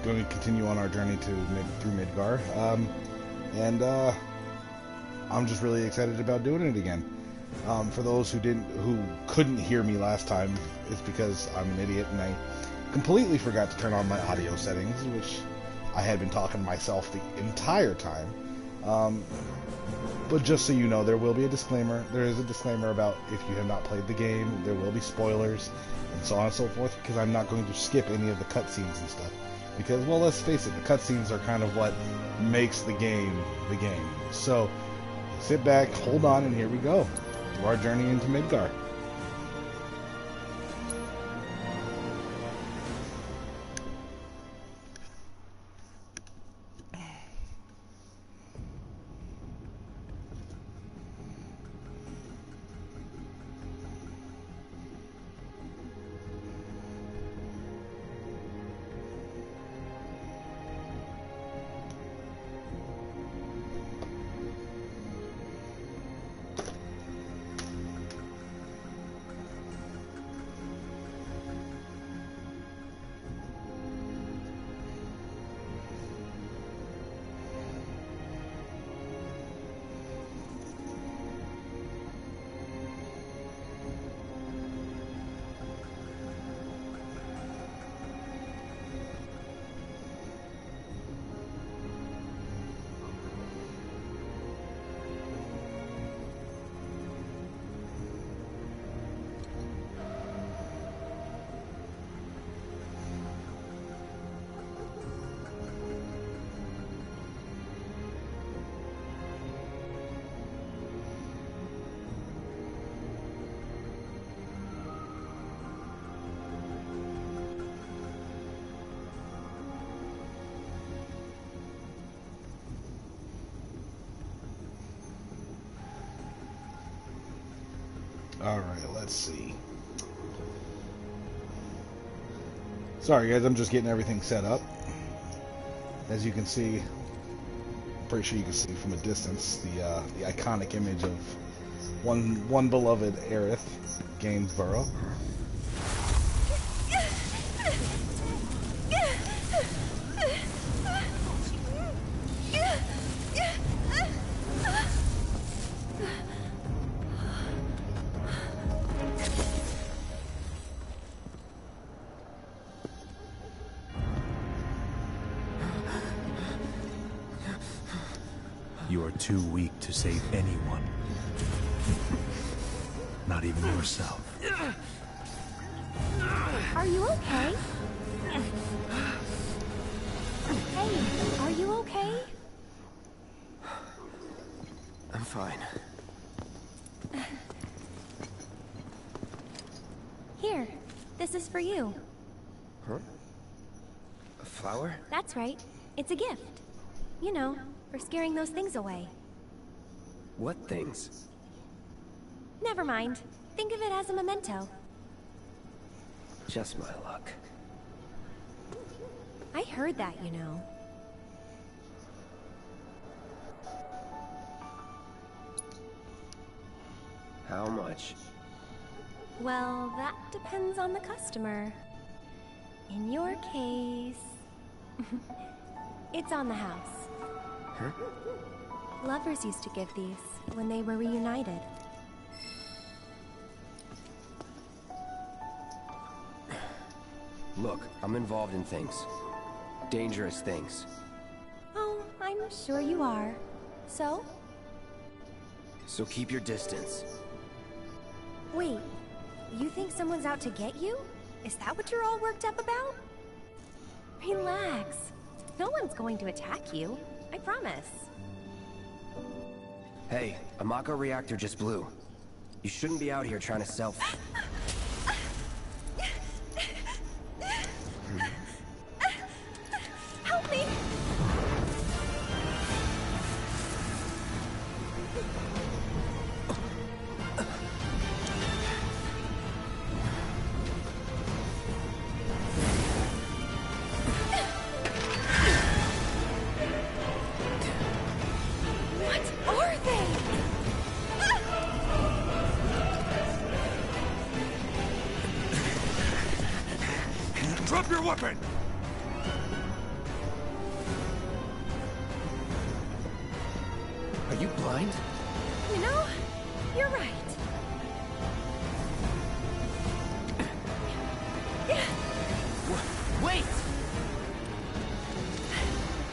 going to continue on our journey through Midgar, and I'm just really excited about doing it again. For those who couldn't hear me last time, it's because I'm an idiot and I completely forgot to turn on my audio settings, which I had been talking to myself the entire time. But just so you know, there will be a disclaimer. There is a disclaimer about if you have not played the game, there will be spoilers and so on and so forth, because I'm not going to skip any of the cutscenes and stuff. Because, well, let's face it, the cutscenes are kind of what makes the game the game. So, sit back, hold on, and here we go. Through our journey into Midgar. Alright, let's see. Sorry guys, I'm just getting everything set up. As you can see, I'm pretty sure you can see from a distance the iconic image of one beloved Aerith, Gainsborough. You are too weak to save anyone. Not even yourself. Are you okay? Hey, are you okay? I'm fine. Here, this is for you. Huh? A flower? That's right. It's a gift. You know, for scaring those things away. What things? Never mind. Think of it as a memento. Just my luck. I heard that, you know. How much? Well, that depends on the customer. In your case... it's on the house. Huh? Lovers used to give these when they were reunited. Look, I'm involved in things. Dangerous things. Oh, I'm sure you are. So? So keep your distance. Wait, you think someone's out to get you? Is that what you're all worked up about? Relax. No one's going to attack you. I promise. Hey, a Mako reactor just blew. You shouldn't be out here trying to sell... Help me! What are they? Drop your weapon! mind? You know, you're right. Wait!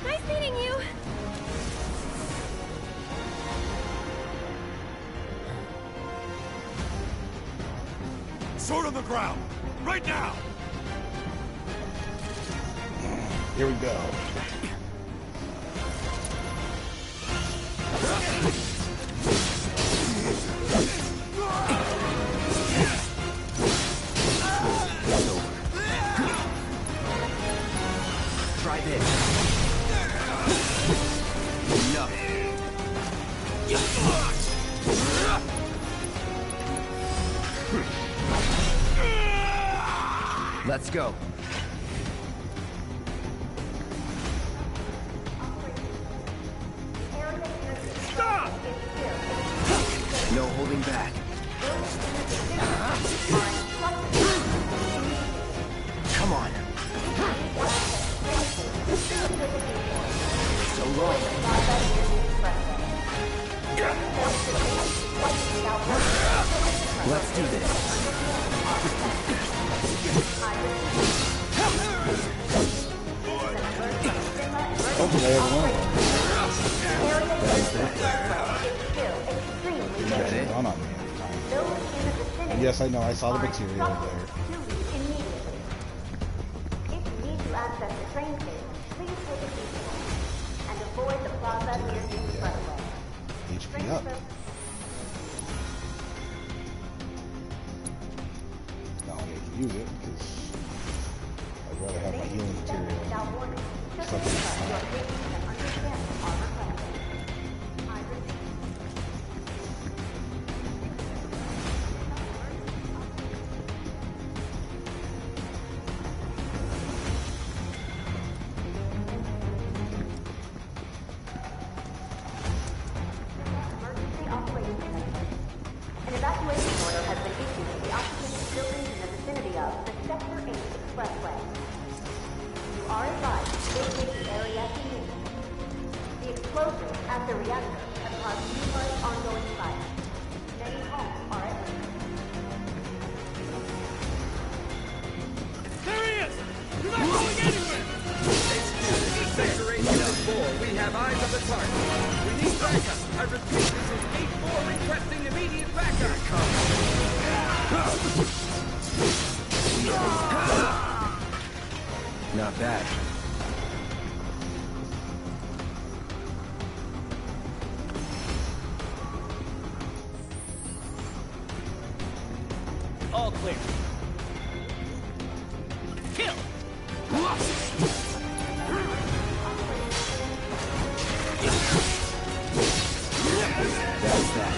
Nice meeting you. Sword on the ground! Right now! Here we go. Try this. No. Let's go. Stop! No holding back. Come on. So long. Let's do this. Hopefully I have one. Is that it? Gone on me every time. Yes, I know. I saw the material there. If you need to access the train station, please take a detour and avoid the plaza near the expressway. HP up. Now I need to use it because I'd rather have my healing material. Without warning, just Something your fine. safety and understand armor cleansing. I repeat. Emergency operations center. An evacuation order has been issued to the occupants of buildings in the vicinity of the Sector 8 Expressway. You are advised to vacate the area immediately. The explosions at the reactor have caused numerous ongoing fires. Many homes are at risk. There he is! You're not going anywhere! Sector 8-4, we have eyes on the target. We need backup. I repeat, this is 8-4 requesting immediate backup. Not bad. All clear. Kill! That's that.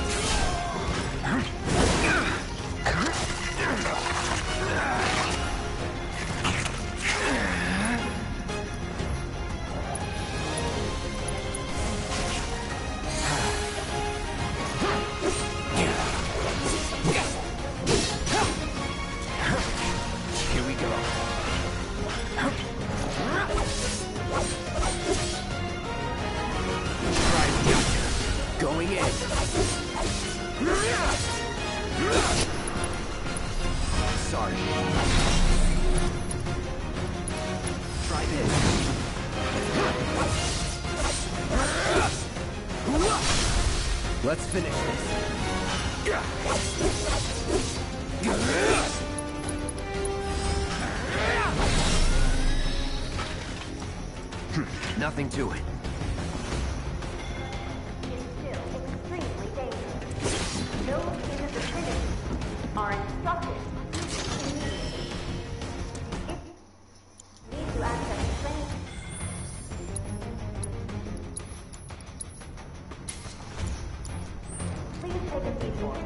Here we go. Going in. Sorry. Try this. Let's finish this. Nothing to it. Is still extremely dangerous. Those in the vicinity are instructed to leave immediately. If you need to access the train, please take a detour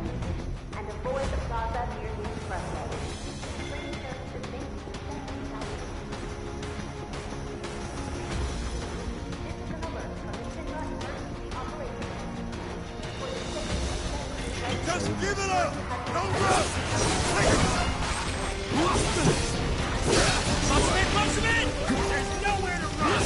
and avoid the plaza near the expressway. Train services may be suspended. This is an alert from the Midgar Emergency Operations Center. For the safety of Just give it up! Don't run! Punch him in! There's nowhere to run!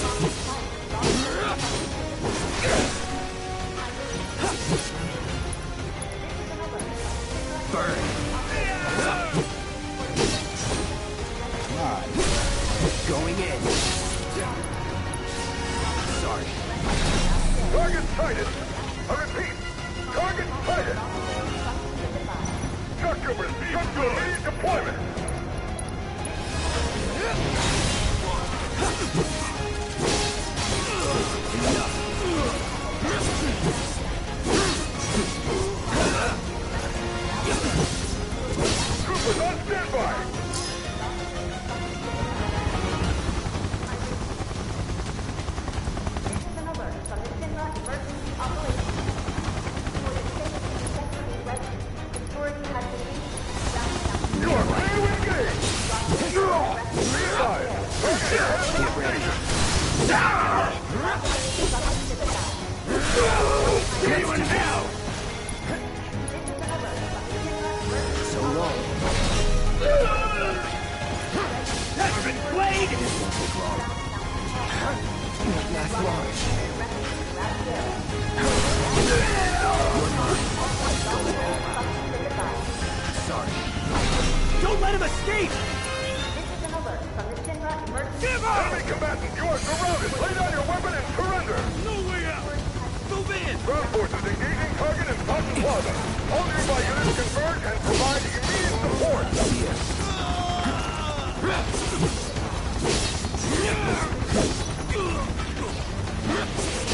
Anyone now? So long. Heaven blade! This won't take long. Won't last long. Sorry. Don't let him escape! Give up! Enemy combatant, you are surrounded. Lay down your weapon and surrender. No way out! Move in! Ground forces engaging target in Cotton Plaza. All nearby units converge and provide immediate support.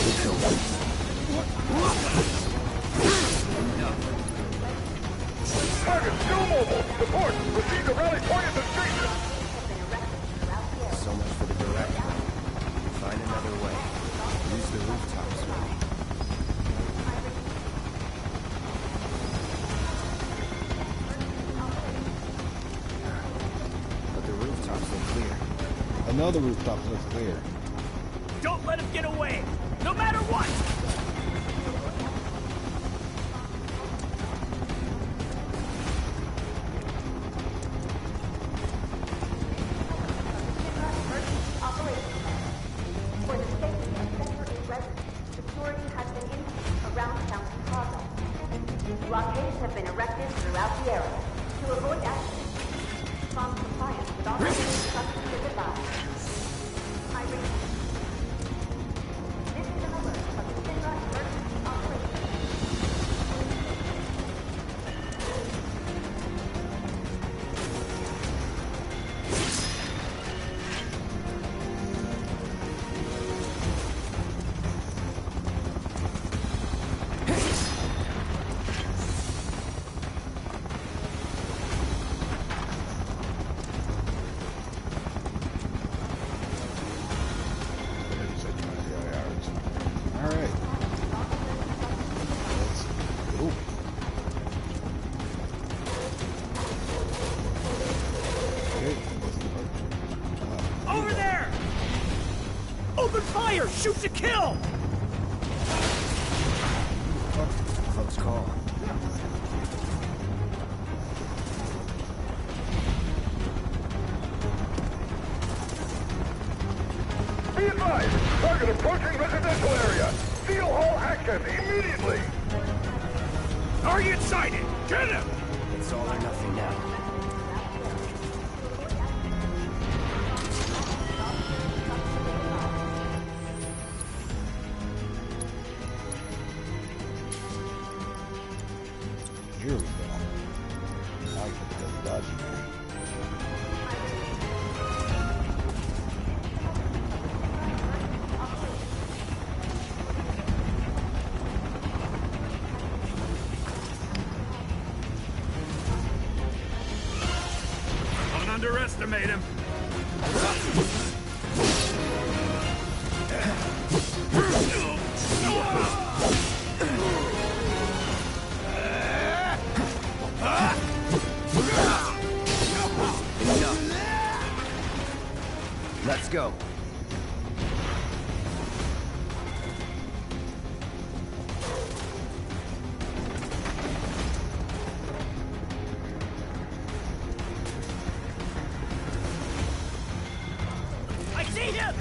It's over. Target still mobile. Support. Proceed to rally point at the station. So much for the direct line. Find another way. Use the rooftops, maybe. But the rooftops look clear. I know the rooftop looks clear. Don't let him get away! No matter what! For the safety of Sector 8 residents, security has been increased around County Plaza. Blockades have been erected throughout the area to avoid accidents. Prompt compliance with all instructions is advised. I repeat. This is an alert from the Midgar Emergency Operations Center. Alright. Let's go. Okay, let's go. Over there! Open fire! Shoot to kill! Close call. Be advised. Target approaching residential area. Seal all access immediately. Target sighted! Get him! It's all or nothing now. Here we go. Now I can play dodging here. Don't underestimate him! Let's go. I see him!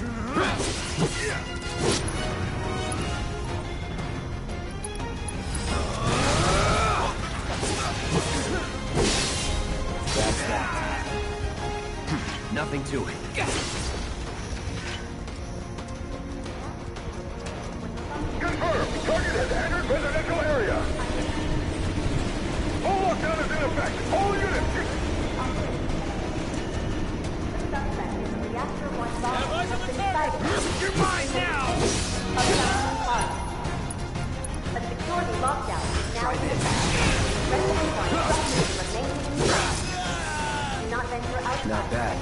That's that. Nothing to it. Confirmed. Target has entered residential area. Full lockdown is in effect. All units. Suspect in the reactor 1 bomb has been sighted. You're mine now! A security lockdown is now in effect. Residents are instructed to remain inside. Do not venture outside. Not bad.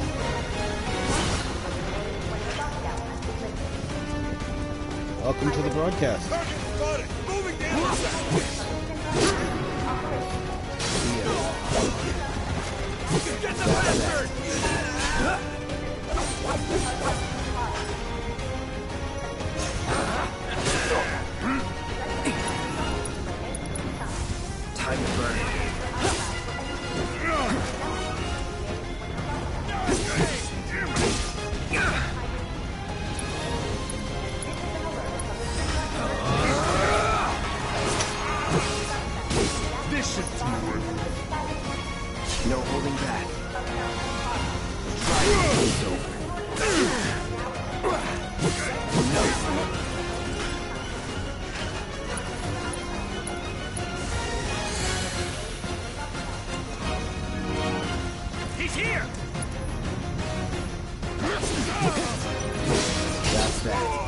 When the lockdown has been lifted. Welcome to the broadcast. Target spotted! Moving down the sector! Get the bastard! that?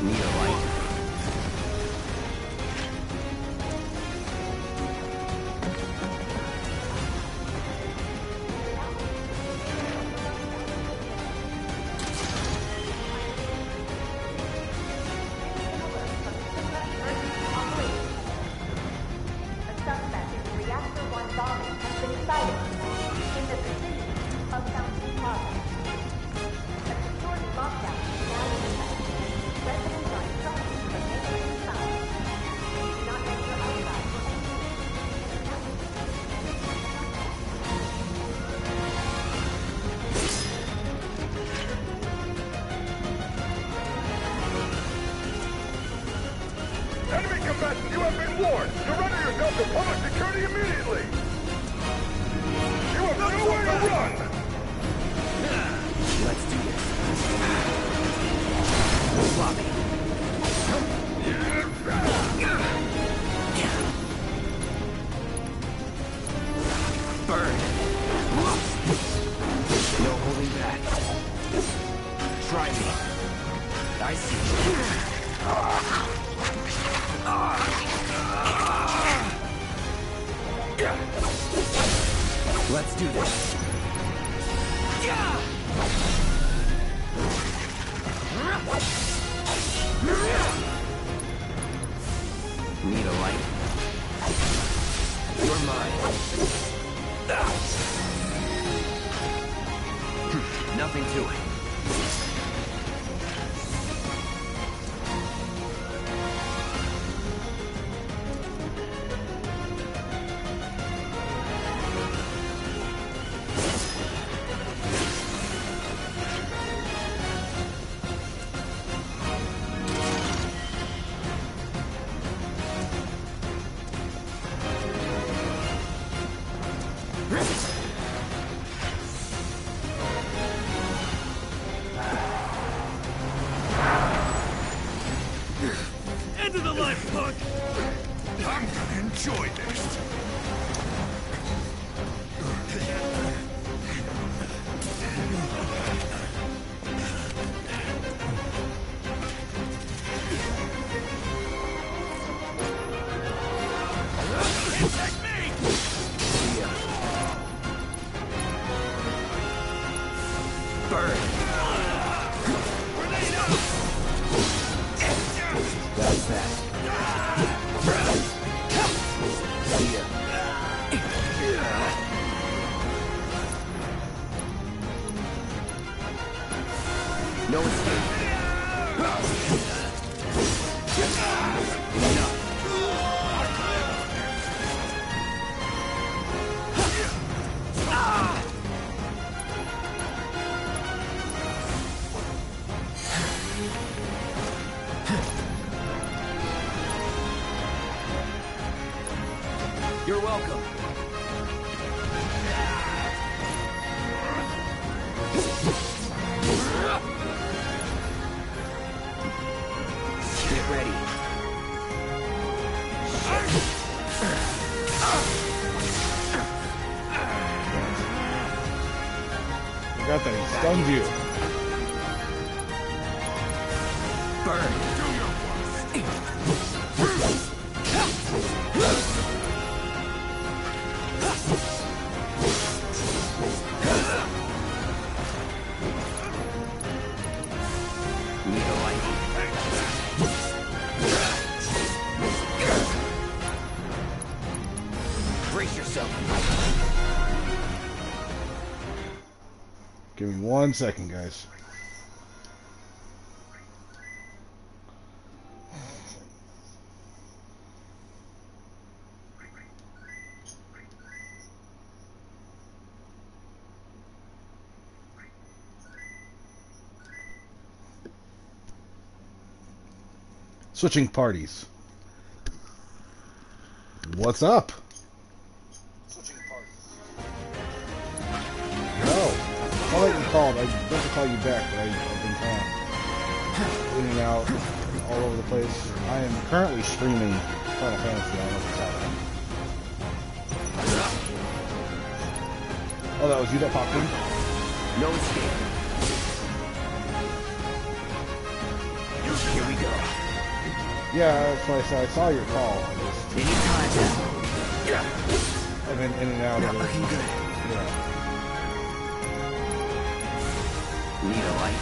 Need a light? A suspect in the Reactor 1 bombing has been sighted in the vicinity of Fountain Plaza. A security lockdown is now in effect. Residents are instructed to remain inside. Do not enter outside for any Enemy combatants, you have been warned. Surrender yourself to public security immediately. You have nowhere to run. Let's do this. Floppy. Burn. No holding back. Try me. I see you. Let's do this. Need a light? You're mine. Nothing to it. End of the life, punk! I'm gonna enjoy this. Burn. That's that. See ya. No escape. Enough. You're welcome. Get ready. You got that. He stunned you. Burn. Need a light? Brace yourself. Give me 1 second, guys. Switching parties. What's up? Switching parties. No. I'll let you call. I meant to call you back, but I've been kind of in and out all over the place. I am currently streaming Final Fantasy. I don't know if it's out. Oh, that was you that popped in? No escape. Here we go. Yeah, that's what I said. I saw your call. Anytime now. And then in and out Not of it. looking good. Yeah. Need a light?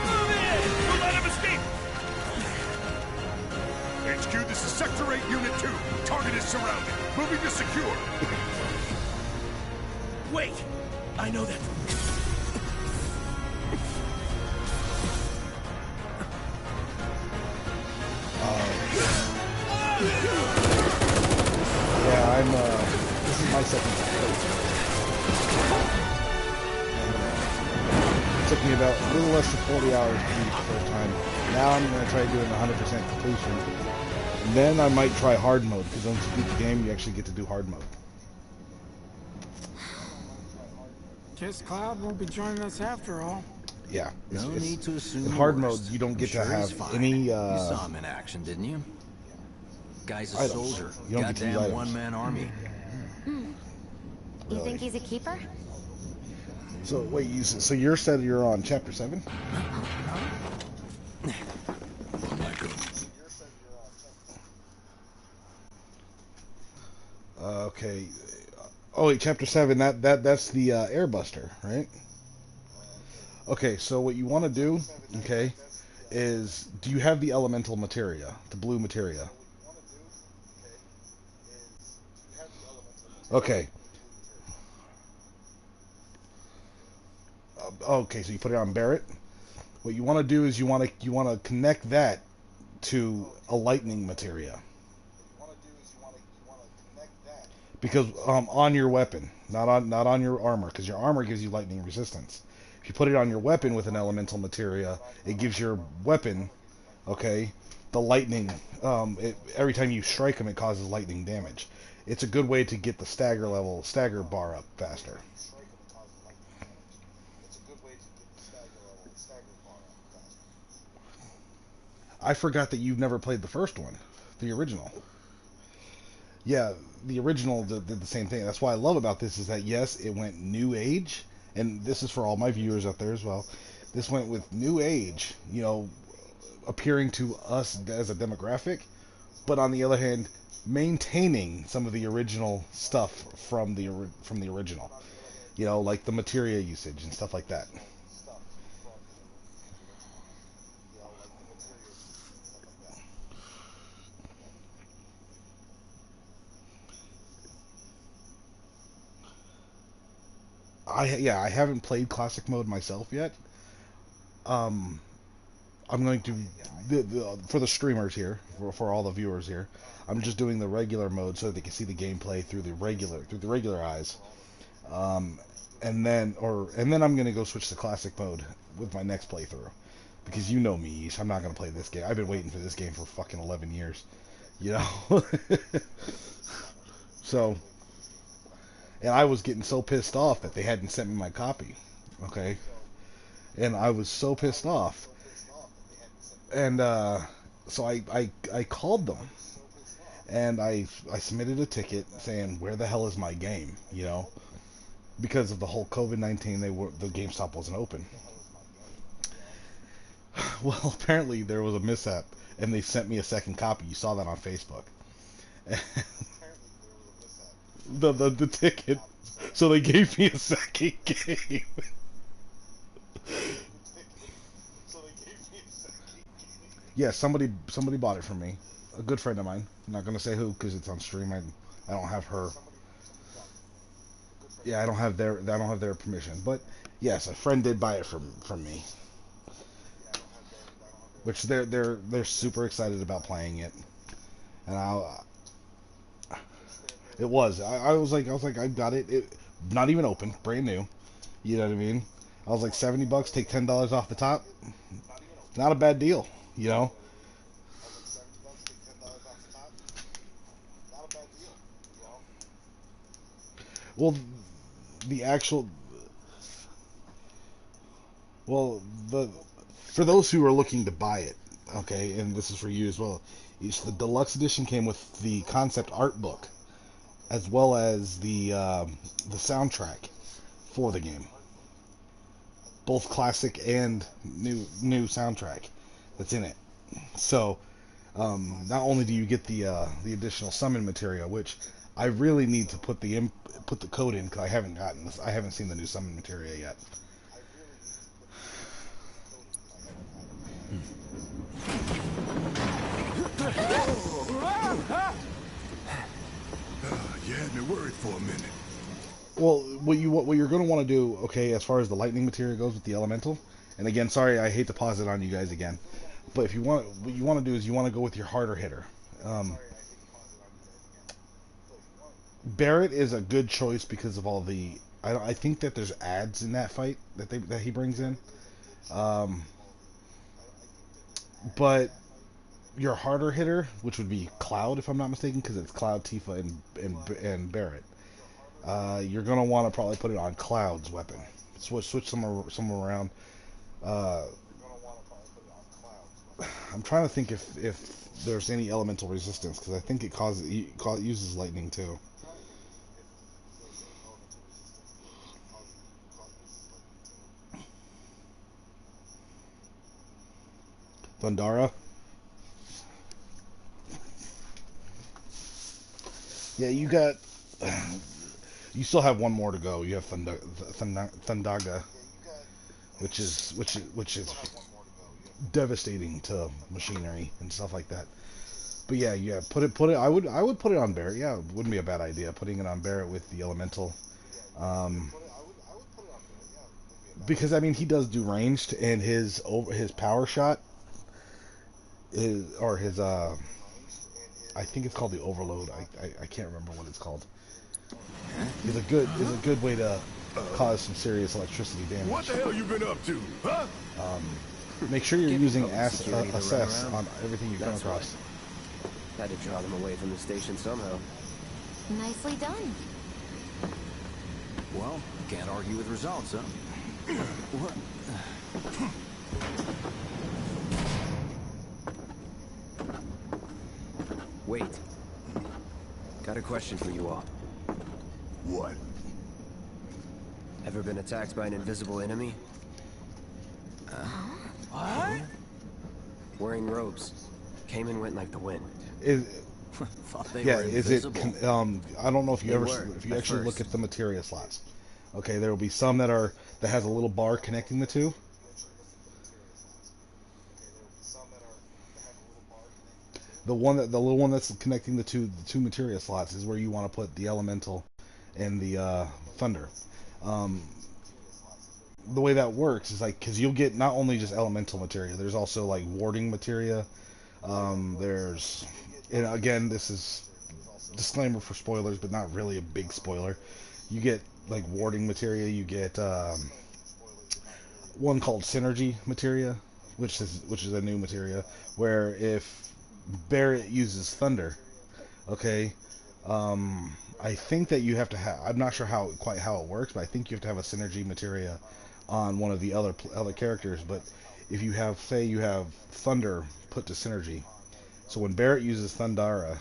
Move in! We'll let him escape! HQ, this is Sector 8, Unit 2. Target is surrounded. Moving to secure. Wait! I know that. Yeah, this is my second time. It took me about a little less than 40 hours to beat it the first time. Now I'm going to try doing 100% completion. And then I might try hard mode, because once you beat the game, you actually get to do hard mode. Guess Cloud won't be joining us after all. Yeah. No need to assume in hard the mode, worst. you don't I'm get sure to he's have fine. any, You saw him in action, didn't you? Guy's a items. soldier. You don't get to use Goddamn items. one-man army. You think he's a keeper? So, wait, so you're said you're on Chapter 7? Okay. Oh wait, Chapter 7. That's the airbuster, right? Okay, so what you want to do, okay, is do you have the elemental materia, the blue materia? Okay. Okay, so you put it on Barrett. What you want to do is you want to connect that to a lightning materia. Because on your weapon, not on your armor, because your armor gives you lightning resistance. If you put it on your weapon with an elemental materia, it gives your weapon, okay, the lightning. Every time you strike them, it causes lightning damage. It's a good way to get the stagger bar up faster. I forgot that you've never played the first one, the original. Yeah, the original did the same thing. That's what I love about this is that, yes, it went new age, and this is for all my viewers out there as well. This went with new age, appearing to us as a demographic, but on the other hand, maintaining some of the original stuff from the original. Like the materia usage and stuff like that. I haven't played classic mode myself yet. I'm going to for the streamers here, for all the viewers here. I'm just doing the regular mode so that they can see the gameplay through the regular eyes. And then I'm gonna go switch to classic mode with my next playthrough, because you know me, I'm not gonna play this game. I've been waiting for this game for fucking 11 years, So. And I was getting so pissed off that they hadn't sent me my copy, okay? And I was so pissed off. And so I called them, and I submitted a ticket saying, where the hell is my game, Because of the whole COVID-19, the GameStop wasn't open. Well, apparently there was a mishap, and they sent me a second copy. You saw that on Facebook. The ticket, so they gave me a second game. Yeah, somebody bought it from me. A good friend of mine. I'm not gonna say who because it's on stream. I don't have her. Yeah, I don't have their permission. But yes, a friend did buy it from me. Which they're super excited about playing it, and it was. I was like, I got it. Not even open, brand new. You know what I mean? I was like, $70, take $10 off the top. Not a bad deal, Well, for those who are looking to buy it, Okay, and this is for you as well. The deluxe edition came with the concept art book, as well as the soundtrack for the game, both classic and new soundtrack that's in it. So not only do you get the additional summon material, which I really need to put the code in because I haven't seen the new summon material yet. You had me worried for a minute. Well, what you're going to want to do, okay, as far as the lightning material goes with the elemental, and again, sorry, I hate to pause it on you guys again, but if you want, what you want to do is you want to go with your harder hitter. Barrett is a good choice because of all the. I think that there's ads in that fight that he brings in, but your harder hitter, which would be Cloud, if I'm not mistaken, because it's Cloud, Tifa, and Barrett. You're gonna want to probably put it on Cloud's weapon. Switch some around. I'm trying to think if there's any elemental resistance because I think it uses lightning too. Thundara. Yeah, you got. You still have one more to go. You have Thundaga, which is devastating to machinery and stuff like that. But yeah. Put it. I would put it on Barrett. Yeah, it wouldn't be a bad idea putting it on Barrett with the elemental. Because I mean he does do ranged and his power shot his I think it's called the overload. I can't remember what it's called. Is a good way to cause some serious electricity damage. What the hell you been up to, huh? Make sure you're using assess on everything you come across. Had to draw them away from the station somehow. Nicely done. Well, can't argue with results, huh? What? Wait. Got a question for you all. What? Ever been attacked by an invisible enemy? What? Wearing robes. Came and went like the wind. Thought they Yeah, were is it? invisible. I don't know if you They were, actually at look first. at the materia slots. Okay, there will be some that has a little bar connecting the two. The little one that's connecting the two materia slots is where you want to put the elemental and the thunder. The way that works is like because you'll get not only just elemental materia, there's also like warding materia. There's, and again, this is disclaimer for spoilers, but not really a big spoiler. You get like warding materia. You get one called synergy materia, which is a new materia where if Barrett uses thunder, okay, I think that you have to have. I'm not sure quite how it works, but I think you have to have a synergy materia on one of the other characters. But if you have, say, you have thunder put to synergy, so when Barrett uses Thundara,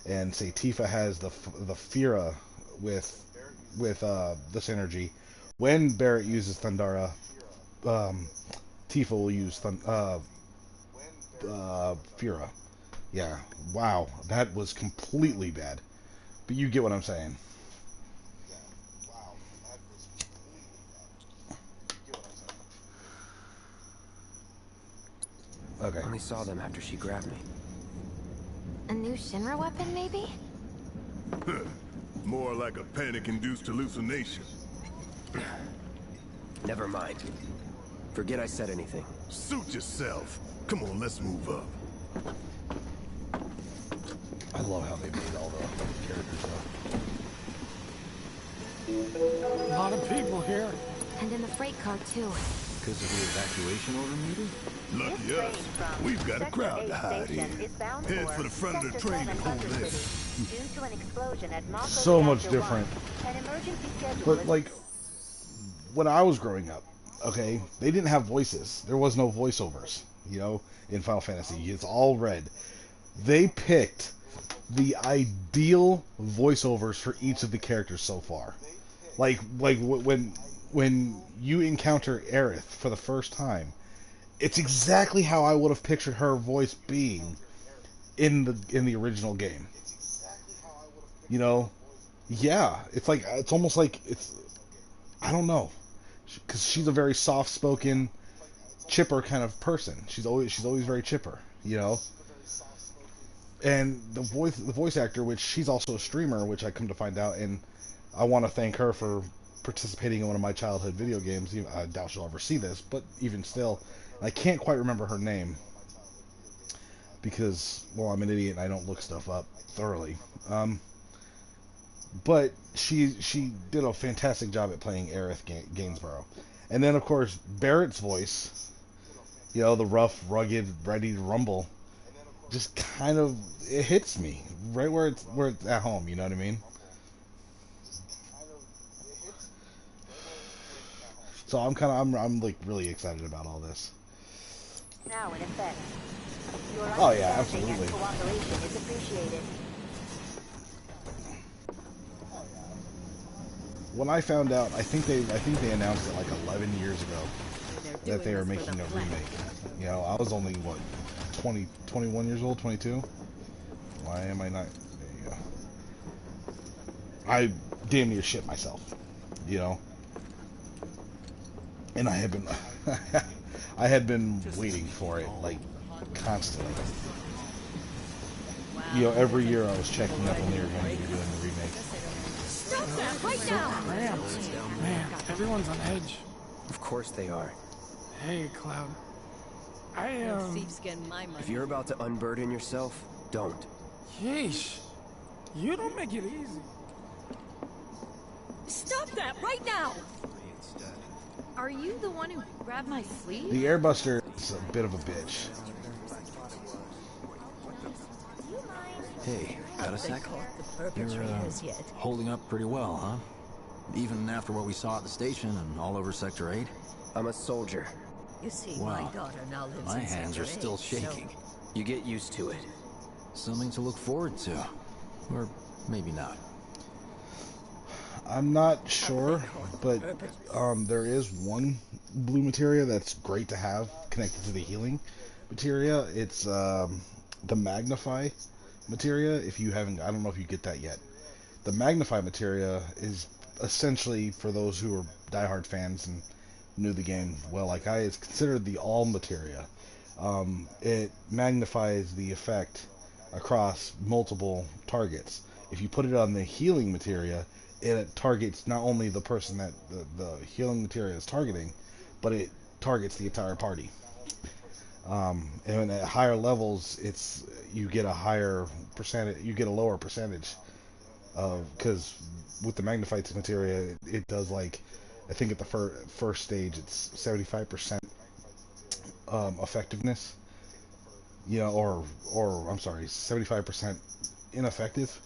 and say Tifa has the Fira with the synergy, when Barrett uses Thundara, Tifa will use Fira. Yeah, wow, that was completely bad. But you get what I'm saying. Okay. Only saw them after she grabbed me. A new Shinra weapon, maybe? More like a panic-induced hallucination. Never mind. Forget I said anything. Suit yourself. Come on, let's move up. I love how they made all the characters up. A lot of people here. And in the freight car, too. Because of the evacuation order, maybe? Lucky us. We've got a crowd to hide in. Head for the front of the train and hold this. So much different. But like when I was growing up, okay, they didn't have voices. There was no voiceovers. you know, in Final Fantasy. It's all red. They picked the ideal voiceovers for each of the characters so far. Like when you encounter Aerith for the first time, it's exactly how I would have pictured her voice being in the original game. You know, yeah, it's almost like I don't know, because she's a very soft-spoken, chipper kind of person. She's always very chipper, you know. And the voice actor, which she's also a streamer, which I come to find out, and I want to thank her for participating in one of my childhood video games. I doubt she'll ever see this, but even still, I can't quite remember her name because, well, I'm an idiot and I don't look stuff up thoroughly. But she did a fantastic job at playing Aerith Gainsborough. And then, of course, Barrett's voice, you know, the rough, rugged, ready to rumble, just kind of, it hits me right where it's at home, you know what I mean? So I'm like really excited about all this. Now in effect. Your Oh yeah, understanding absolutely. and cooperation is appreciated. When I found out, I think they announced it like 11 years ago that they were making a remake. You know, I was only what 21 years old, 22. Why am I not? There you go. I damn near shit myself, you know. And I had been I had been waiting for it like constantly. You know, every year I was checking up when they were going to be doing the remake. Stop that right now! Man, everyone's on edge. Of course they are. Hey, Cloud. If you're about to unburden yourself, don't. Yeesh. You don't make it easy. Stop that right now! Are you the one who grabbed my sleeve? The Airbuster is a bit of a bitch. Hey, got a sec? You're holding up pretty well, huh? Even after what we saw at the station and all over Sector 8? I'm a soldier. You see, Wow. my daughter now lives My in hands are Sector still 8, so- shaking. You get used to it. Something to look forward to. Or maybe not. I'm not sure, but there is one blue materia that's great to have connected to the healing materia. It's the Magnify materia. If you haven't, I don't know if you get that yet. The Magnify materia is essentially, for those who are diehard fans and knew the game well, like I, it's considered the all materia. It magnifies the effect across multiple targets. If you put it on the healing materia, it targets not only the person that the healing materia is targeting, but it targets the entire party. And at higher levels, you get a higher percentage, you get a lower percentage of, because with the magnified materia, it does, like, I think at the first stage it's 75% effectiveness, you know, or I'm sorry, 75% ineffective,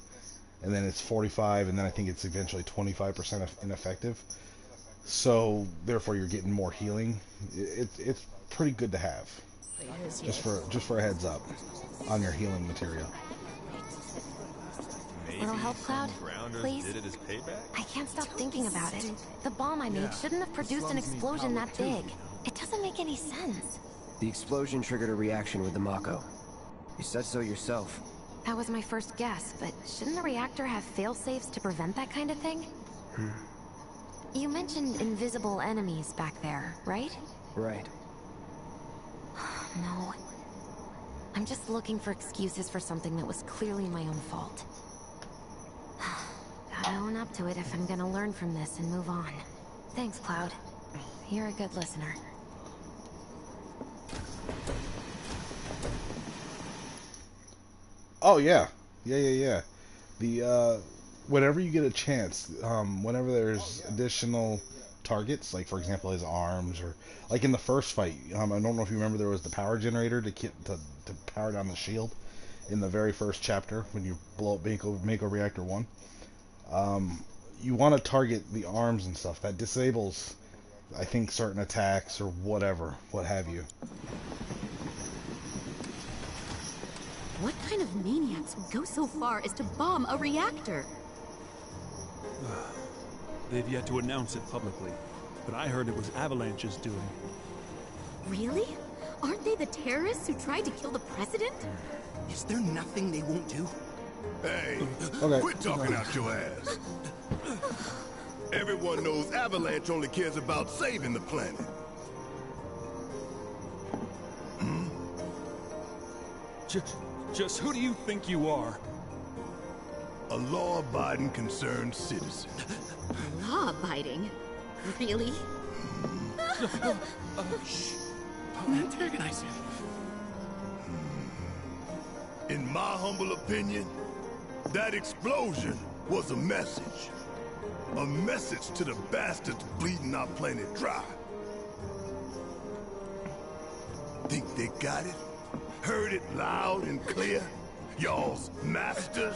and then it's 45, and then I think it's eventually 25% ineffective. So therefore, you're getting more healing. It's pretty good to have. Just for a heads up on your healing material. Little help, Cloud? Please? I can't stop thinking about it. The bomb I made shouldn't have produced an explosion that big. It doesn't make any sense. The explosion triggered a reaction with the Mako. You said so yourself. That was my first guess, but shouldn't the reactor have fail-safes to prevent that kind of thing? You mentioned invisible enemies back there, right? Right. No. I'm just looking for excuses for something that was clearly my own fault. Gotta own up to it if I'm gonna learn from this and move on. Thanks, Cloud. You're a good listener. Oh yeah, yeah. The whenever you get a chance, whenever there's additional targets, like for example his arms, or like in the first fight, I don't know if you remember, there was the power generator to power down the shield in the very first chapter when you blow up Mako Reactor 1. You want to target the arms and stuff. That disables, I think, certain attacks or whatever, what have you. What kind of maniacs would go so far as to bomb a reactor? They've yet to announce it publicly, but I heard it was Avalanche's doing. Really? Aren't they the terrorists who tried to kill the president? Is there nothing they won't do? Hey, Okay. quit talking out your ass. Everyone knows Avalanche only cares about saving the planet. Just who do you think you are? A law-abiding, concerned citizen. Law-abiding? Really? Shh. I'll antagonize him. In my humble opinion, that explosion was a message. A message to the bastards bleeding our planet dry. Think they got it? Heard it loud and clear? Y'all's masters?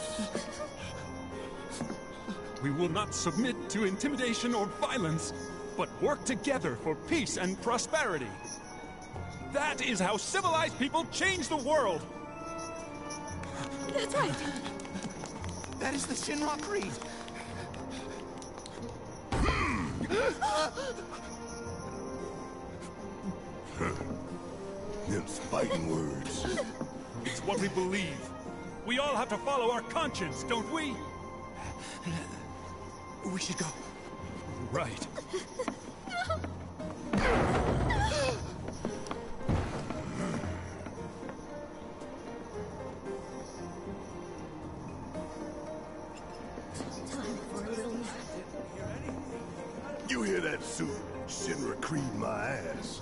We will not submit to intimidation or violence, but work together for peace and prosperity. That is how civilized people change the world! That's right. That is the Shinra Creed. Them fighting words. It's what we believe. We all have to follow our conscience, don't we? We should go. Right. You hear that suit? Shinra Creed my ass.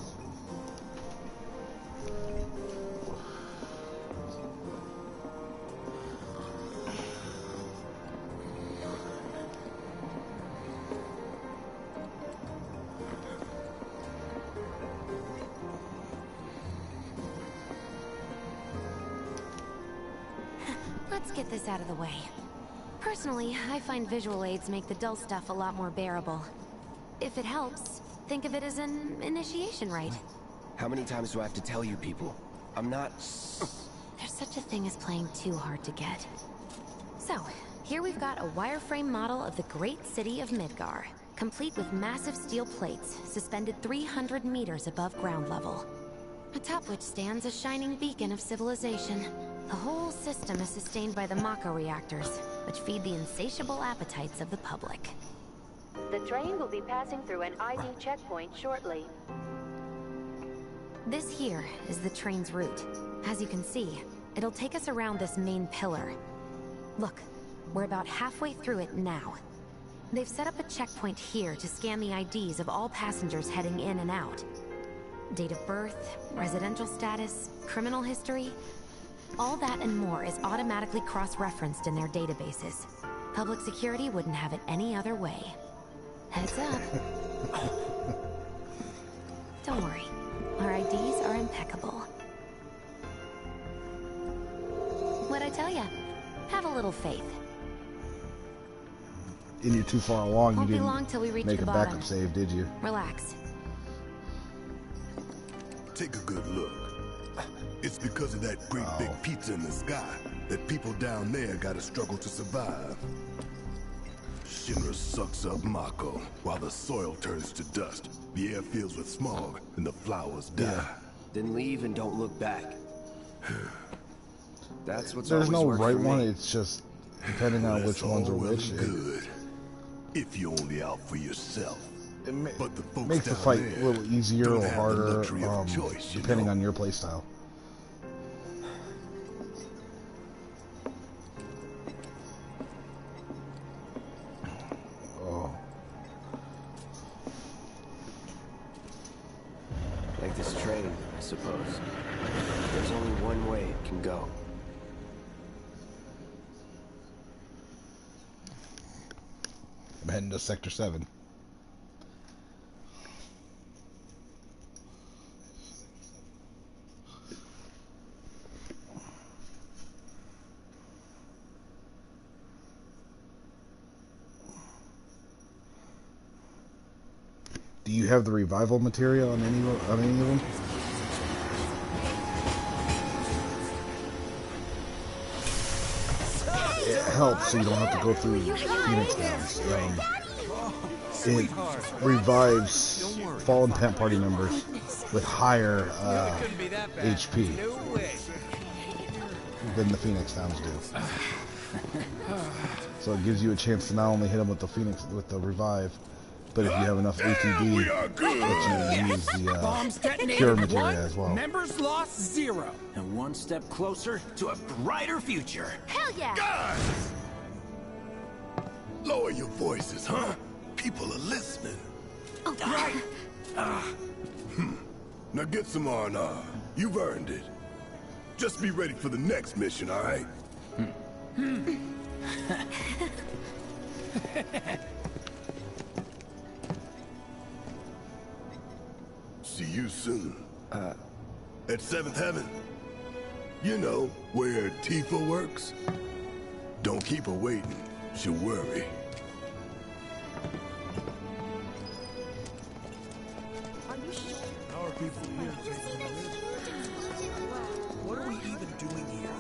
Let's get this out of the way. Personally, I find visual aids make the dull stuff a lot more bearable. If it helps, think of it as an initiation rite. How many times do I have to tell you people? I'm not... There's such a thing as playing too hard to get. So, here we've got a wireframe model of the great city of Midgar, complete with massive steel plates suspended 300 meters above ground level, atop which stands a shining beacon of civilization. The whole system is sustained by the Mako reactors, which feed the insatiable appetites of the public. The train will be passing through an ID checkpoint shortly. This here is the train's route. As you can see, it'll take us around this main pillar. Look, we're about halfway through it now. They've set up a checkpoint here to scan the IDs of all passengers heading in and out. Date of birth, residential status, criminal history. All that and more is automatically cross-referenced in their databases. Public security wouldn't have it any other way. Heads up. Don't worry. Our IDs are impeccable. What'd I tell ya? Have a little faith. And you're too far along, Won't you be long till we reach didn't make the a bottom. backup save, did you? Relax. Take a good look. It's because of that great big pizza in the sky that people down there gotta struggle to survive. Shinra sucks up Mako while the soil turns to dust, the air fills with smog, and the flowers die. Yeah. Then leave and don't look back. That's what's There's always no worked right for one, me. it's just depending on That's which ones are all well which. and good. If you're only out for yourself. It But the folks makes the down fight there a little easier don't or have the harder, luxury of choice, you depending know? on your playstyle. Oh. Like this train, I suppose. There's only one way it can go. I'm heading to Sector 7. Do you have the revival material on any of them? helps so you don't have to go through Phoenix Downs. It revives fallen Pant Party members with higher HP than the Phoenix Downs do. So it gives you a chance to not only hit them with the revive, but if you have enough ATB, that you use the cure materia as well. Members lost 0. And one step closer to a brighter future. Hell yeah! Guys! Lower your voices, huh? People are listening. Oh, right. Now get some R&R. You've earned it. Just be ready for the next mission, all right? See you soon. At 7th Heaven. You know, where Tifa works. Don't keep her waiting. She'll worry. Our people here taking a risk. What are we even doing here?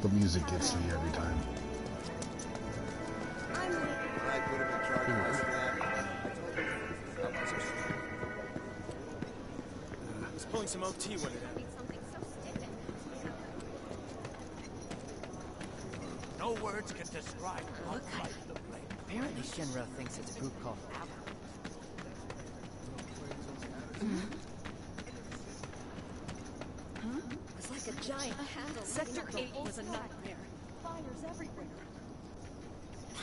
The music gets to me every time. He's pulling some OT when it happened. No words can describe what light the blade. Apparently Shinra thinks it's a group called Apple. It's like a giant handle. Sector 8 was a nightmare. Fires everywhere.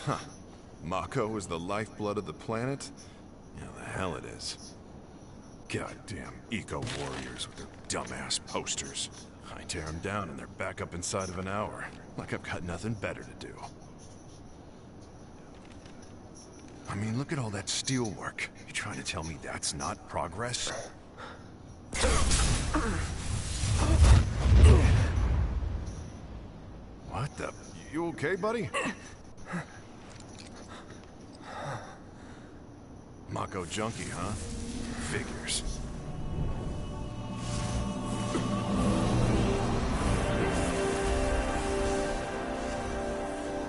Huh. Mako is the lifeblood of the planet? Yeah, the hell it is. Goddamn eco-warriors with their dumbass posters. I tear them down and they're back up inside of an hour. Like I've got nothing better to do. I mean, look at all that steel work. You trying to tell me that's not progress? What the? You okay, buddy? Mako junkie, huh? Figures.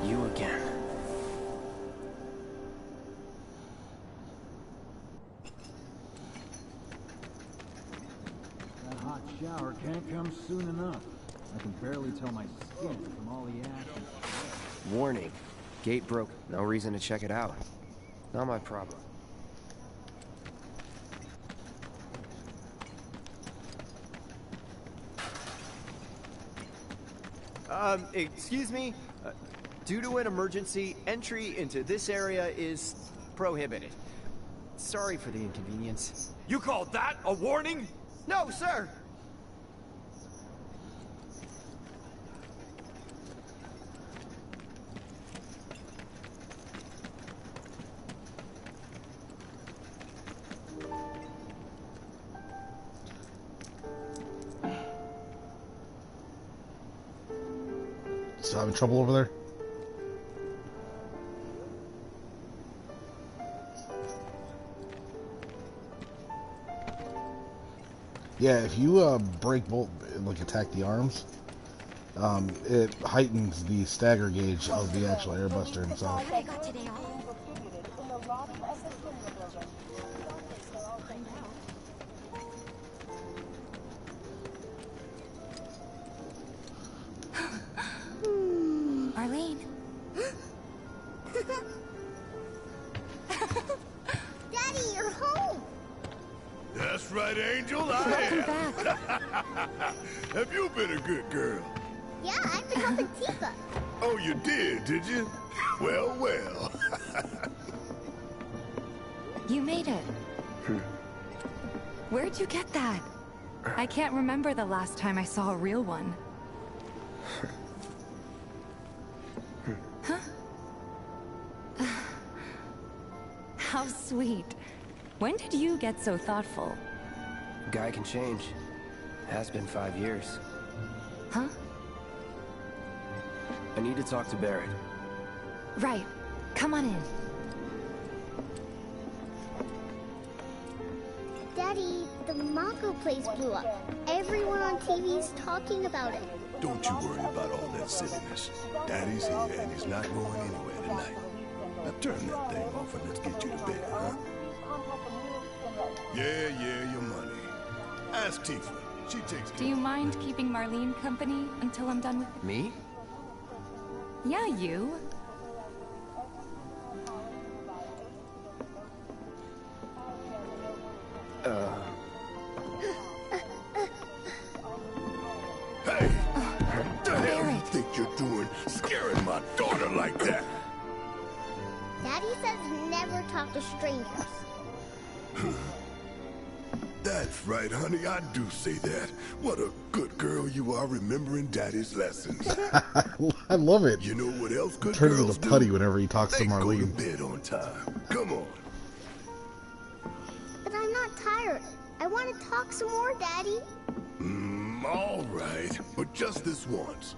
You again. That hot shower can't come soon enough. I can barely tell my skin from all the action. Warning. Gate broke. No reason to check it out. Not my problem. Excuse me? Due to an emergency, entry into this area is prohibited. Sorry for the inconvenience. You call that a warning? No, sir! Still having trouble over there? Yeah, if you break bolt, like attack the arms, it heightens the stagger gauge of the actual airbuster himself. Arlene. Daddy, you're home! That's right, Angel. Welcome back. Have you been a good girl? Yeah, I've been helping Tifa. Oh, you did you? Well, well. You made it. Where'd you get that? I can't remember the last time I saw a real one. Huh? How sweet. When did you get so thoughtful? Guy can change. Has been 5 years. Huh? I need to talk to Barrett. Right. Come on in. Daddy, the Mako place blew up. Everyone on TV's talking about it. Don't you worry about all that silliness. Daddy's here and he's not going anywhere tonight. Now turn that thing off and let's get you to bed, huh? Yeah, your money. Ask Tifa. She takes care. Do you mind keeping Marlene company until I'm done with... Me? Yeah, you. Hey! What the hell you think you're doing scaring my daughter like that? Daddy says never talk to strangers. That's right, honey. I do say that. What a good girl you are remembering Daddy's lessons. I love it. You know what else good Turns girls into putty do? whenever he talks to They Marlene. go to bed on time. Come on. But I'm not tired. I want to talk some more, Daddy. All right. But just this once.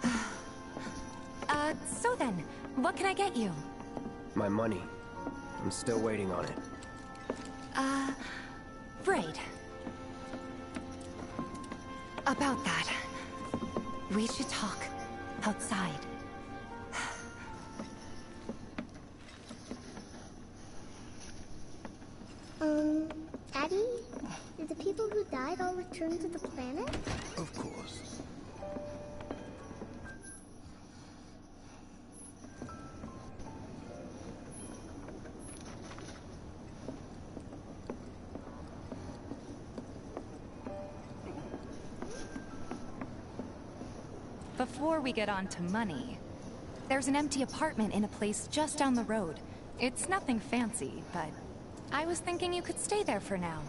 So then, what can I get you? My money. I'm still waiting on it. Right. About that, we should talk outside. Daddy? Did the people who died all return to the planet? Of course. Before we get on to money, there's an empty apartment in a place just down the road. It's nothing fancy, but I was thinking you could stay there for now.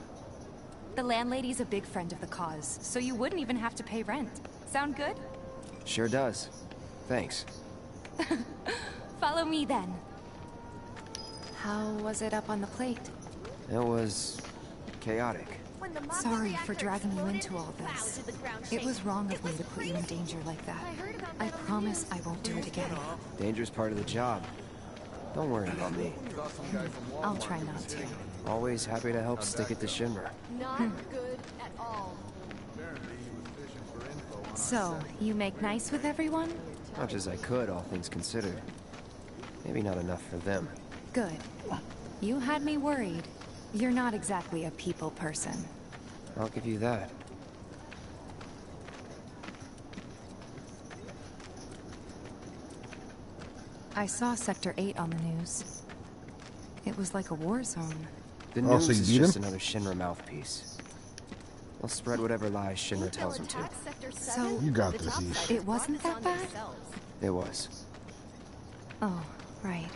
The landlady's a big friend of the cause, so you wouldn't even have to pay rent. Sound good? Sure does. Thanks. Follow me then. How was it up on the plate? It was chaotic. Sorry for dragging you into all this. It was wrong of me to put you in danger like that. I promise I won't do it again. Danger's part of the job. Don't worry about me. I'll try not to. Always happy to help stick it to Shinra. Not good at all. So, you make nice with everyone? Much as I could, all things considered. Maybe not enough for them. Good. You had me worried. You're not exactly a people person. I'll give you that. I saw Sector 8 on the news. It was like a war zone. The news is just another Shinra mouthpiece. They'll spread whatever lies Shinra tells them to. So, you got this, Ish. It wasn't that bad? It was. Oh, right.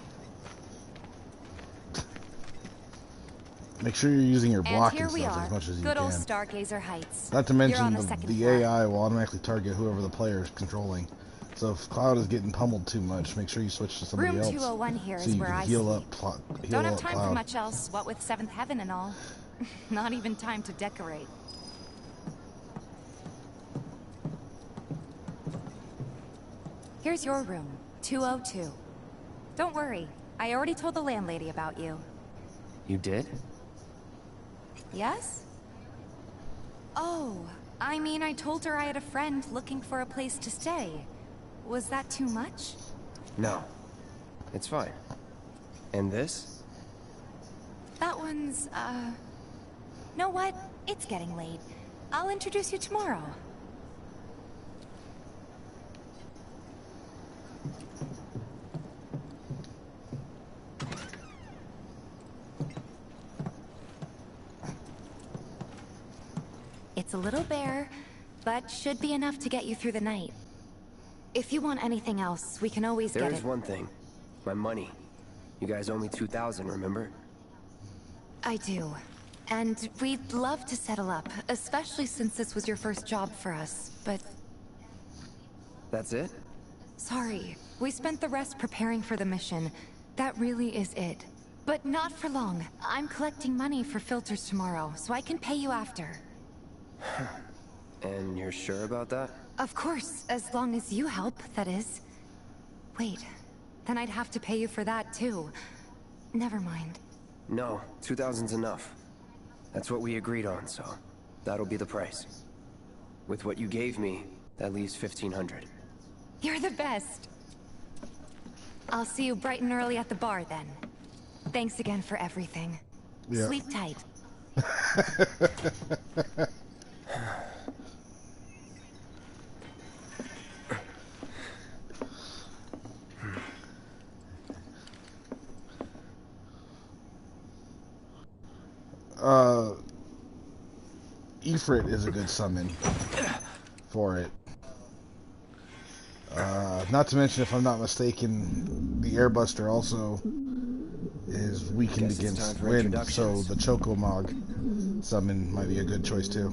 Make sure you're using your block and and here we stuff are. as much as you Good can. old Stargazer Heights. Not to You're mention on the second the floor. AI will automatically target whoever the player is controlling. So if Cloud is getting pummeled too much, make sure you switch to somebody Room else. 201 here so is you where can I heal sleep. up, heal Don't have up time Cloud. for much else, what with Seventh Heaven and all. Not even time to decorate. Here's your room, 202. Don't worry, I already told the landlady about you. You did? Yes? Oh, I mean, I told her I had a friend looking for a place to stay. Was that too much? No. It's fine. And this? That one's, know what? It's getting late. I'll introduce you tomorrow. It's a little bare, but should be enough to get you through the night. If you want anything else, we can always get it. There's one thing. My money. You guys owe me 2,000, remember? I do. And we'd love to settle up, especially since this was your first job for us, but... That's it? Sorry. We spent the rest preparing for the mission. That really is it. But not for long. I'm collecting money for filters tomorrow, so I can pay you after. And you're sure about that? Of course, as long as you help, that is. Wait, then I'd have to pay you for that too. Never mind. No, 2,000's enough. That's what we agreed on, so that'll be the price. With what you gave me, that leaves 1,500. You're the best. I'll see you bright and early at the bar then. Thanks again for everything. Yeah. Sleep tight. Ifrit is a good summon for it. Not to mention, if I'm not mistaken, the Airbuster also is weakened against wind, so the Chocomog summon might be a good choice too.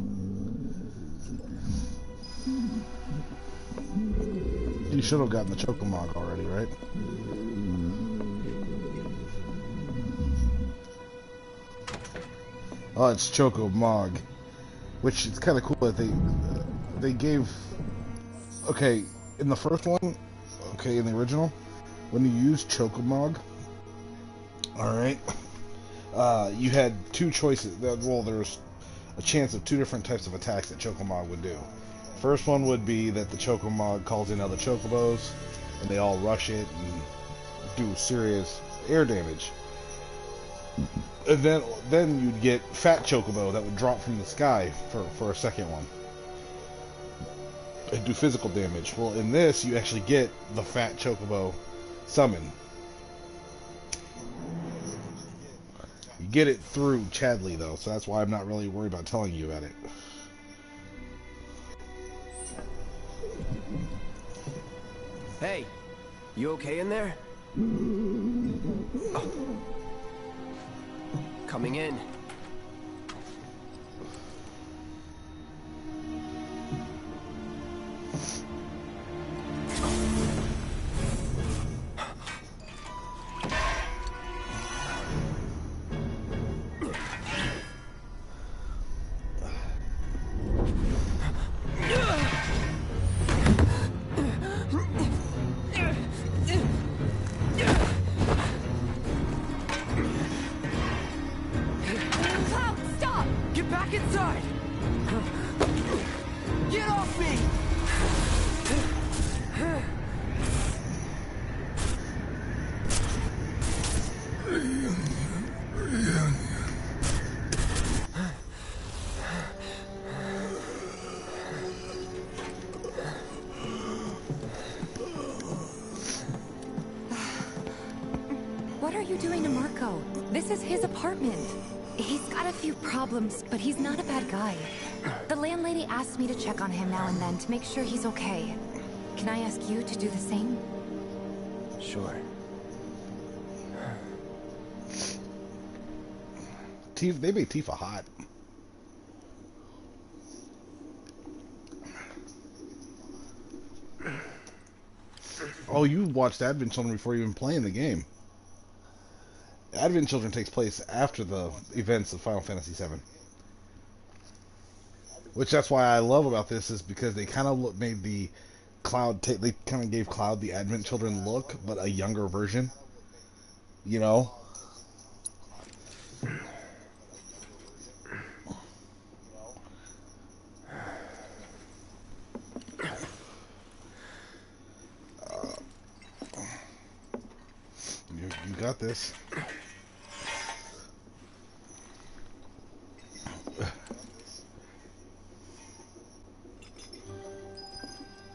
You should have gotten the Chocomog already, right? Oh, it's Chocomog, which is kind of cool that they gave. Okay, in the first one, okay, in the original, when you use Chocomog, alright, you had two choices. Well, there's a chance of two different types of attacks that Chocomog would do. First one would be that the Chocomog calls in other Chocobos, and they all rush it and do serious air damage. And then you'd get Fat Chocobo that would drop from the sky for a second one. And do physical damage. Well, in this, you actually get the Fat Chocobo summon. You get it through Chadley, though, so that's why I'm not really worried about telling you about it. Hey, you okay in there? Oh. Coming in. This is his apartment. He's got a few problems, but he's not a bad guy. The landlady asked me to check on him now and then to make sure he's okay. Can I ask you to do the same? Sure. They made Tifa hot. Oh, you watched Advent Children before you even playing the game. Advent Children takes place after the events of Final Fantasy VII. Which that's why I love about this, is because they kind of made the Cloud, they kind of gave Cloud the Advent Children look, but a younger version. You know? You got this.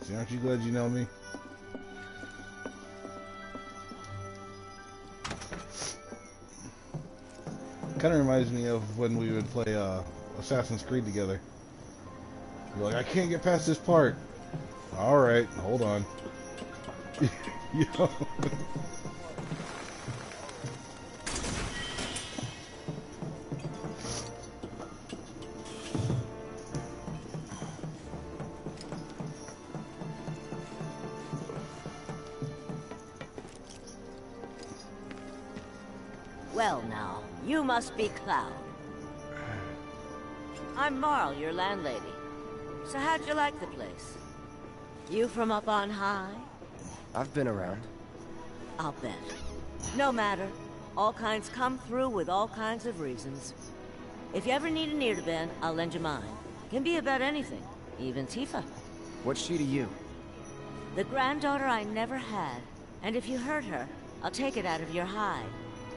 See, aren't you glad you know me? Kind of reminds me of when we would play Assassin's Creed together. You're like, I can't get past this part. Alright, hold on. You know? Well now, you must be Cloud. I'm Marl, your landlady. So how'd you like the place? You from up on high? I've been around. I'll bet. No matter. All kinds come through with all kinds of reasons. If you ever need an ear to bend, I'll lend you mine. Can be about anything, even Tifa. What's she to you? The granddaughter I never had. And if you hurt her, I'll take it out of your hide.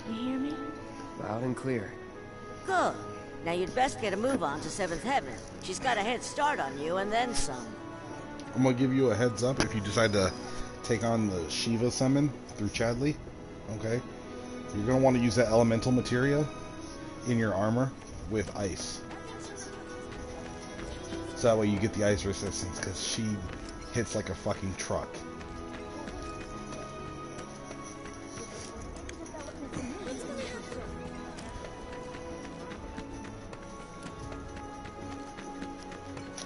You hear me? Loud and clear. Good. Now you'd best get a move on to 7th Heaven. She's got a head start on you, and then some. I'm gonna give you a heads up if you decide to take on the Shiva summon through Chadley. Okay? You're gonna want to use that elemental materia in your armor with ice. So that way you get the ice resistance, because she hits like a fucking truck.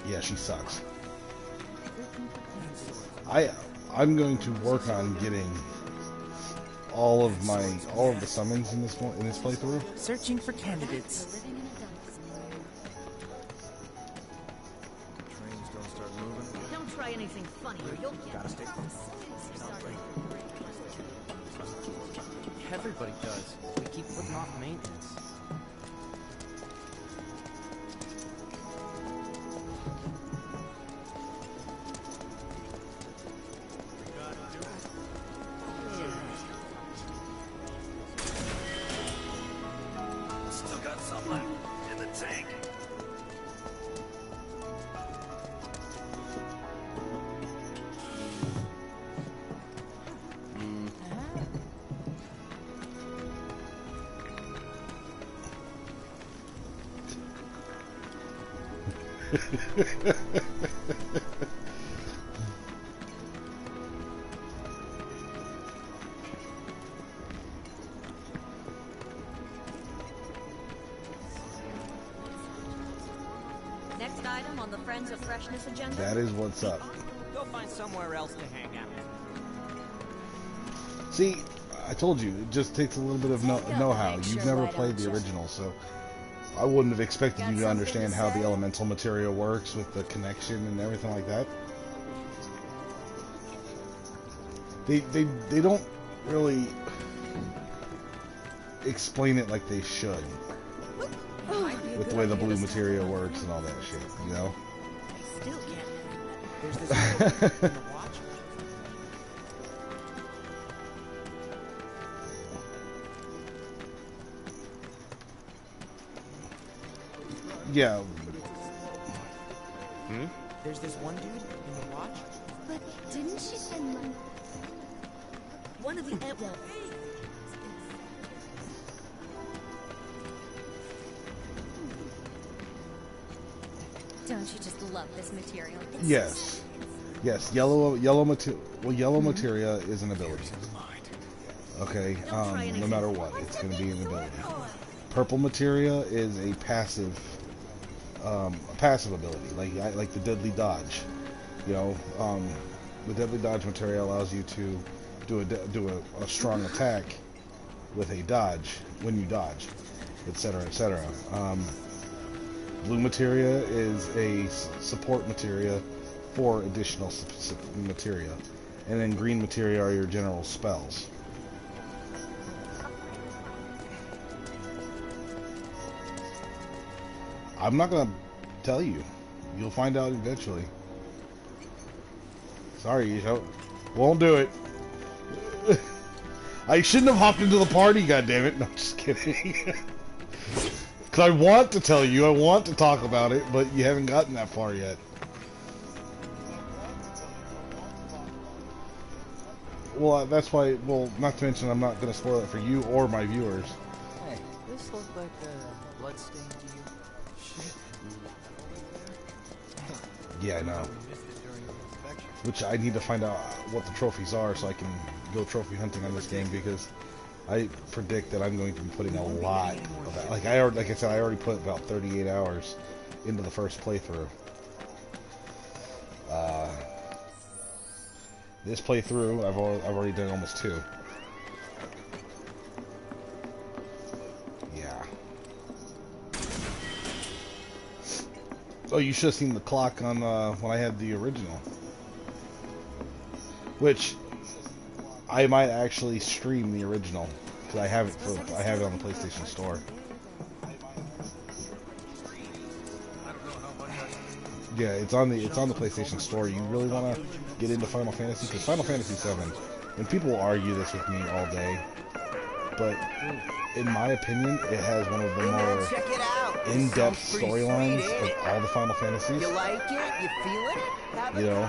Yeah, she sucks. I'm going to work on getting all of the summons in this playthrough. Searching for candidates. Trains don't start moving. Don't try anything funny or you'll get. Gotta stay focused. Everybody does. We keep putting off maintenance. Still got some left in the tank. Next item on the Friends of Freshness agenda. That is what's up. Go find somewhere else to hang out. See, I told you, it just takes a little bit of know-how. You've never played the original, so I wouldn't have expected you to understand how the elemental material works with the connection and everything like that. They don't really explain it like they should. With the way the blue material works and all that shit, you know? I still can't. There's this in the watch. Yeah. There's this one dude in the watch. But didn't she send money? One of the Don't you just love this material? Yes. Yes, yellow materia is an ability. Okay, no matter what, it's going to be an ability. Purple materia is a passive ability, like the deadly dodge. You know, the deadly dodge materia allows you to do a strong attack with a dodge when you dodge, etc., etc. Blue materia is a support materia for additional materia, and then green materia are your general spells. I'm not gonna tell you. You'll find out eventually. Sorry, you won't do it. I shouldn't have hopped into the party, goddammit. No, I'm just kidding. Because I want to tell you, I want to talk about it, but you haven't gotten that far yet. Well, that's why, well, not to mention I'm not going to spoil it for you or my viewers. Hey, this looks like a bloodstain to you. Shit. Yeah, I know. Which I need to find out what the trophies are so I can go trophy hunting on this game, because I predict that I'm going to be putting a lot of that. Like I said, I already put about 38 hours into the first playthrough. This playthrough, I've already done almost 2. Yeah. Oh, you should have seen the clock on when I had the original. Which I might actually stream the original, because I have it on the PlayStation Store. Yeah, it's on the PlayStation Store. You really want to get into Final Fantasy? Because Final Fantasy VII, and people will argue this with me all day, but in my opinion, it has one of the more in-depth storylines of all the Final Fantasies. You like it? You feel it? You know,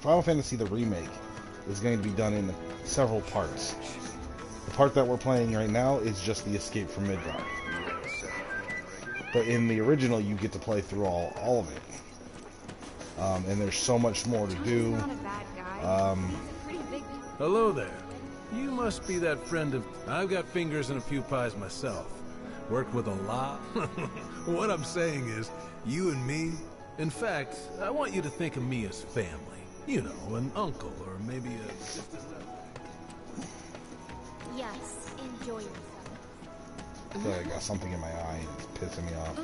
Final Fantasy the Remake is going to be done in several parts. The part that we're playing right now is just the escape from Midgar. But in the original, you get to play through all of it. And there's so much more to do. Hello there. You must be that friend of... I've got fingers in a few pies myself. Worked with a lot. What I'm saying is, you and me... In fact, I want you to think of me as family. You know, an uncle or maybe a... Yes, enjoy yourself. I feel like I got something in my eye. It's pissing me off.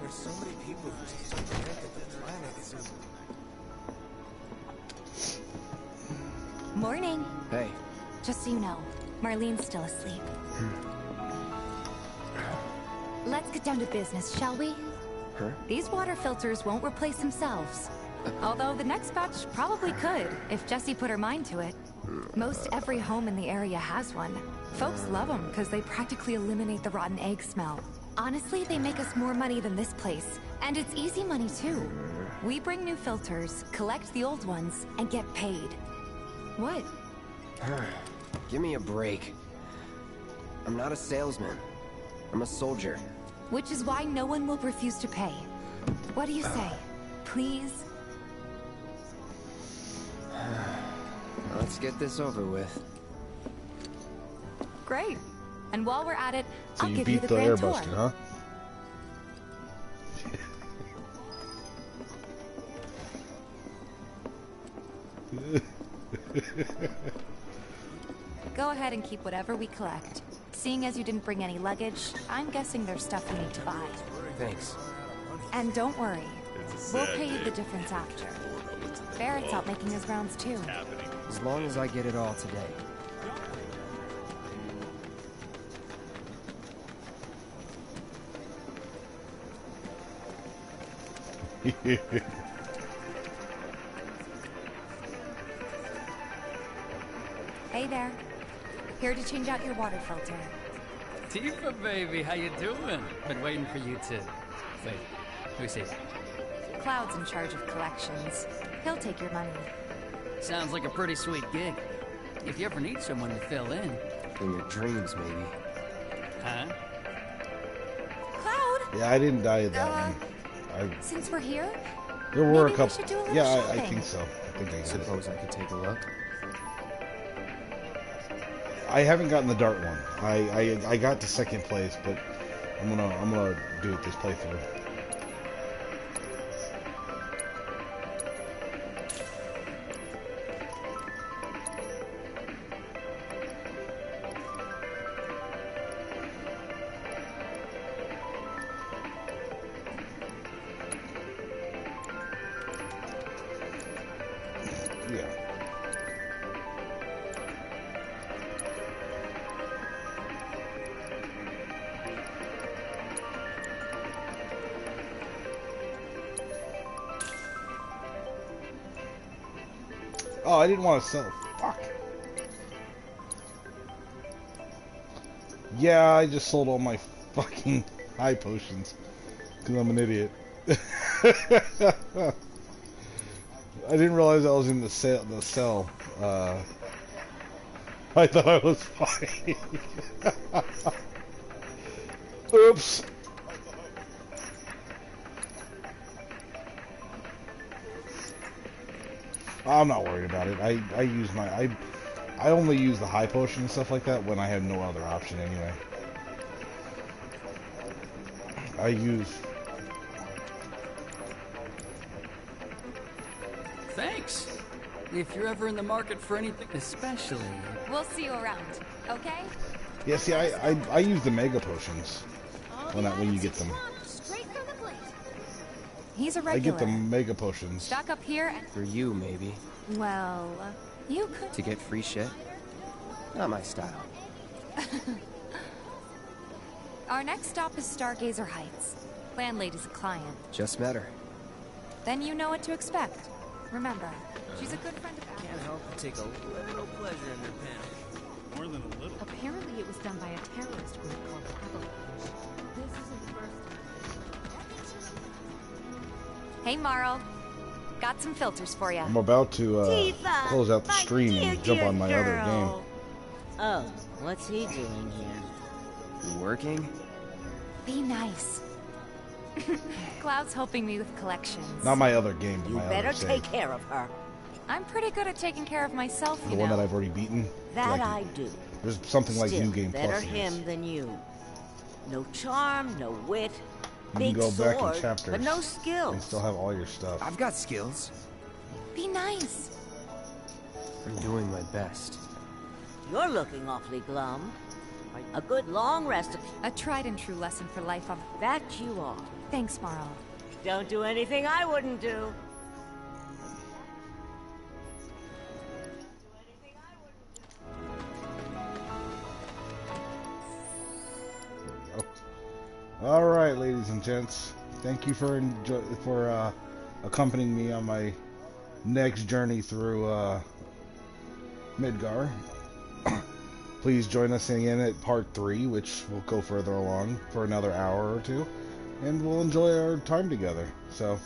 There's so many people who seem to think that the planet is in... Morning. Hey. Just so you know, Marlene's still asleep. Let's get down to business, shall we? Huh? These water filters won't replace themselves. Although the next batch probably could, if Jessie put her mind to it. Most every home in the area has one. Folks love them because they practically eliminate the rotten egg smell. Honestly, they make us more money than this place. And it's easy money too. We bring new filters, collect the old ones, and get paid. What? Give me a break. I'm not a salesman. I'm a soldier. Which is why no one will refuse to pay. What do you say? Please? Let's get this over with. Great. And while we're at it, So I'll you give beat you the the grand airbuster, tour. huh? Go ahead and keep whatever we collect. Seeing as you didn't bring any luggage, I'm guessing there's stuff you need to buy. Thanks. And don't worry, we'll pay you the difference after. Barrett's out making his rounds too. As long as I get it all today. Hey there. Here to change out your water filter. Tifa, baby, how you doing? Been waiting for you to... Wait, who's he? Cloud's in charge of collections. He'll take your money. Sounds like a pretty sweet gig. If you ever need someone to fill in. In your dreams, maybe. Huh? Cloud! Yeah, I didn't die at that one. Since we're here, There were maybe a couple. we should do a little Yeah, I shopping. think so. I think I got it. Suppose I could take a look. I haven't gotten the dart one. I got to second place, but I'm gonna do it this playthrough. Yeah. Oh, I didn't want to sell. Fuck. Yeah, I just sold all my fucking high potions because I'm an idiot. I didn't realize I was in the cell. I thought I was fine. Oops. I'm not worried about it. I only use the high potion and stuff like that when I have no other option anyway. I use... Thanks. If you're ever in the market for anything, especially... We'll see you around, okay? Yeah, see, I use the mega potions when you get them. Straight from the blade. He's a I regular. get the mega potions. Stock up here and... For you, maybe. Well, you could... To get free shit? Not my style. Our next stop is Stargazer Heights. Landlady's a client. Just met her. Then you know what to expect. Remember, she's a good friend of ours. Can't help but take a little pleasure in their panic. More than a little. Apparently it was done by a terrorist group called Avalanche. This isn't the first time. Hey, Marl. Got some filters for you. I'm about to close out the stream and jump on my other game. Oh, what's he doing here? Working? Be nice. Cloud's helping me with collections. Not my other game, but You my better other take save. care of her. I'm pretty good at taking care of myself, The you one know. that I've already beaten. That Like, I do. There's something like Still, New Game better Plus. in this. him than you. No charm, no wit, You big can go back sword, in chapters but no skills. and still have all your stuff. I've got skills. Be nice. I'm doing my best. You're looking awfully glum. A good long rest of... A tried and true lesson for life on... That you are. Thanks, Marl. Don't do anything I wouldn't do. All right, ladies and gents, thank you for accompanying me on my next journey through Midgar. Please join us again at part 3, which will go further along for another hour or two, and we'll enjoy our time together. So,